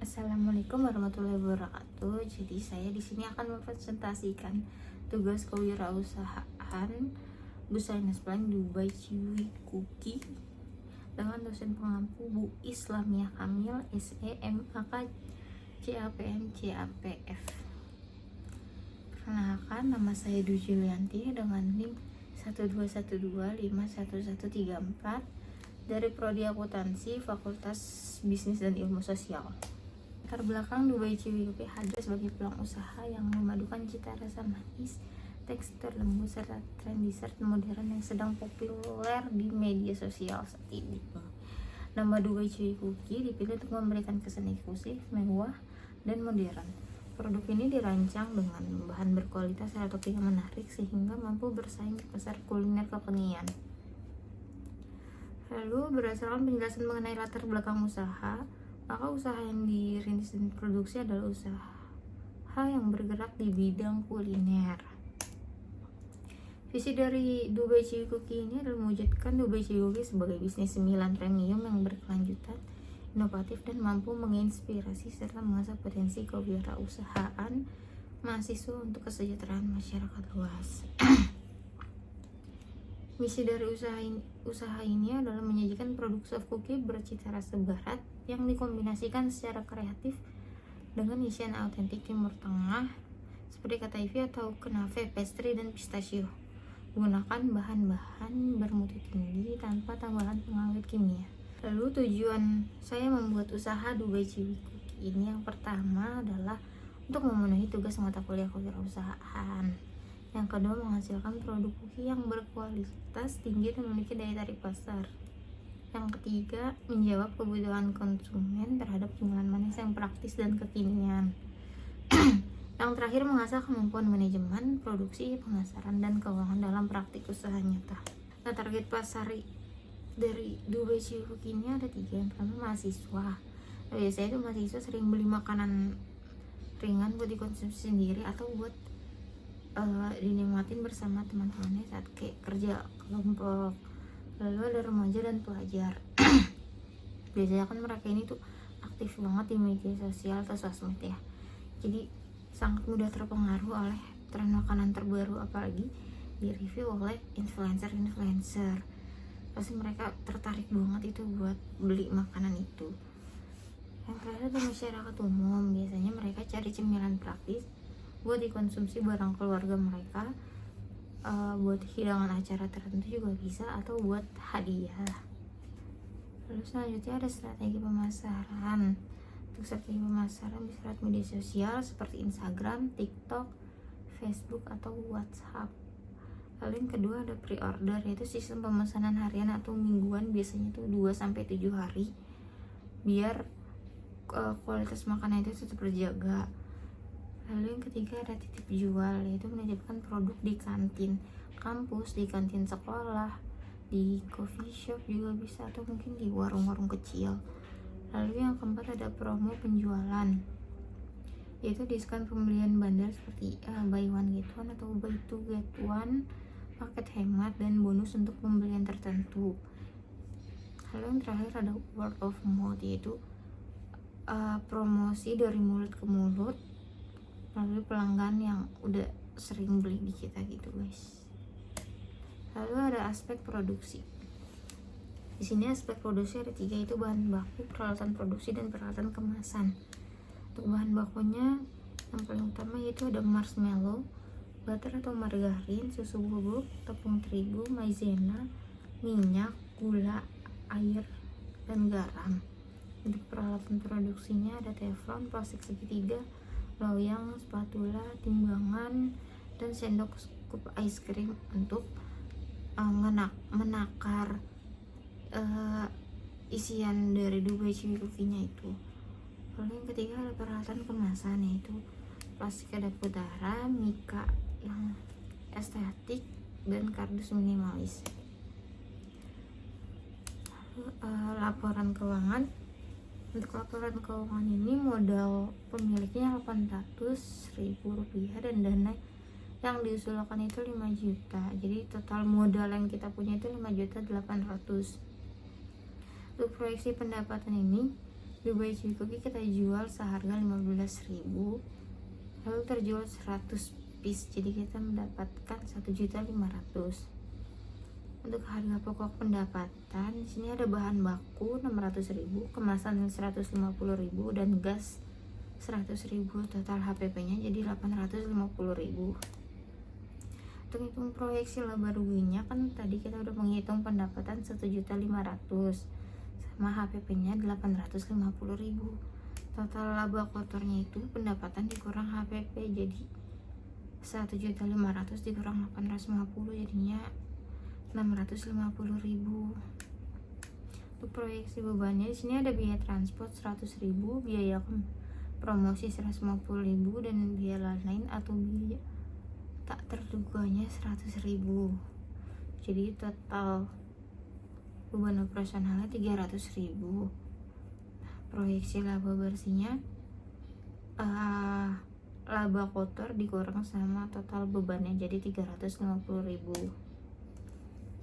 Assalamualaikum warahmatullahi wabarakatuh. Jadi saya di sini akan mempresentasikan tugas kewirausahaan Busana Plan Dubai Ciwi Kuki dengan dosen pengampu Bu Islamiyah Kamil SEMAK CAPM CAPF. Perkenalkan, nama saya Dwi Julianti dengan NIM 121251134 dari Prodi Akuntansi Fakultas Bisnis dan Ilmu Sosial. Latar belakang Dubai Ciwi Kuki hadir sebagai peluang usaha yang memadukan cita rasa manis, tekstur lembut, serta tren dessert modern yang sedang populer di media sosial saat ini. Nama Dubai Ciwi Kuki dipilih untuk memberikan kesan eksklusif, mewah, dan modern. Produk ini dirancang dengan bahan berkualitas serta topeng yang menarik sehingga mampu bersaing di pasar kuliner kekinian. Lalu berdasarkan penjelasan mengenai latar belakang usaha, maka usaha yang dirintis dan produksi adalah usaha yang bergerak di bidang kuliner. Visi dari Dubai Ciwi Kuki ini adalah mewujudkan Dubai Ciwi Kuki sebagai bisnis cemilan premium yang berkelanjutan, inovatif, dan mampu menginspirasi serta mengasah potensi kewirausahaan mahasiswa untuk kesejahteraan masyarakat luas. Misi dari usaha ini adalah menyajikan produk soft cookie bercita rasa barat yang dikombinasikan secara kreatif dengan isian autentik Timur Tengah seperti kataifi atau kenafe, pastry, dan pistachio. Menggunakan bahan-bahan bermutu tinggi tanpa tambahan pengawet kimia. Lalu tujuan saya membuat usaha Dubai Ciwi Kuki ini yang pertama adalah untuk memenuhi tugas mata kuliah kewirausahaan. Yang kedua, menghasilkan produk kuki yang berkualitas tinggi dan memiliki daya tarik pasar. Yang ketiga, menjawab kebutuhan konsumen terhadap cemilan manis yang praktis dan kekinian. Yang terakhir, mengasah kemampuan manajemen, produksi, pemasaran, dan keuangan dalam praktik usaha nyata. Nah, target pasar dari Dubai Ciwi Kuki ini ada 3. Yang pertama, mahasiswa. Biasanya itu mahasiswa sering beli makanan ringan buat dikonsumsi sendiri atau buat dinikmatin bersama teman-temannya saat kayak kerja kelompok. Lalu ada remaja dan pelajar. Biasanya kan mereka ini tuh aktif banget di media sosial atau sosmed ya, jadi sangat mudah terpengaruh oleh tren makanan terbaru, apalagi direview oleh influencer. Pasti mereka tertarik banget itu buat beli makanan itu. Yang terakhir ada masyarakat umum. Biasanya mereka cari cemilan praktis buat dikonsumsi bareng keluarga mereka, buat hidangan acara tertentu juga bisa, atau buat hadiah. Lalu selanjutnya ada strategi pemasaran. Untuk strategi pemasaran bisa lewat media sosial seperti Instagram, TikTok, Facebook, atau WhatsApp. Lalu yang kedua ada pre-order, yaitu sistem pemesanan harian atau mingguan, biasanya itu 2-7 hari, biar kualitas makanan itu tetap terjaga. Lalu yang ketiga ada titip jual, yaitu menitipkan produk di kantin kampus, di kantin sekolah, di coffee shop juga bisa, atau mungkin di warung-warung kecil. Lalu yang keempat ada promo penjualan, yaitu diskon pembelian bundle seperti buy one get one atau buy two get one, paket hemat, dan bonus untuk pembelian tertentu. Lalu yang terakhir ada word of mouth, yaitu promosi dari mulut ke mulut melalui pelanggan yang udah sering beli di kita gitu guys. Lalu ada aspek produksi. Di sini aspek produksi ada 3, yaitu bahan baku, peralatan produksi, dan peralatan kemasan. Untuk bahan bakunya yang paling utama yaitu ada marshmallow, butter atau margarin, susu bubuk, tepung terigu, maizena, minyak, gula, air, dan garam. Untuk peralatan produksinya ada teflon, plastik segitiga, loyang, spatula, timbangan, dan sendok scoop ice cream untuk menakar isian dari Dubai Ciwi Kukinya itu. Lalu yang ketiga ada peralatan kemasan, yaitu plastik kedap utara, mika yang estetik, dan kardus minimalis. Lalu laporan keuangan. Untuk laporan keuangan ini modal pemiliknya Rp800.000 dan dana yang diusulkan itu 5 juta. Jadi total modal yang kita punya itu 5.800.000. Untuk proyeksi pendapatan ini Dubai Chewy Cookie kita jual seharga 15.000, lalu terjual 100 piece, jadi kita mendapatkan 1.500.000. Untuk harga pokok pendapatan di sini ada bahan baku 600.000, kemasan 150.000, dan gas 100.000. Total HPP-nya jadi 850.000. Untuk hitung proyeksi laba ruginya, kan tadi kita udah menghitung pendapatan 1.500.000 sama HPP-nya 850.000. Total laba kotornya itu pendapatan dikurang HPP, jadi 1.500.000 dikurang 850 jadinya 650.000. Untuk proyeksi bebannya di sini ada biaya transport 100.000, biaya promosi 150.000, dan biaya lain atau biaya tak terduganya 100.000. Jadi total beban operasionalnya 300.000. Proyeksi laba bersihnya laba kotor dikurang sama total bebannya jadi 350.000.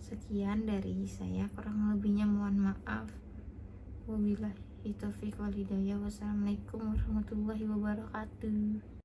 Sekian dari saya, kurang lebihnya mohon maaf. Wabillahi taufiq wal hidayah. Wassalamualaikum warahmatullahi wabarakatuh.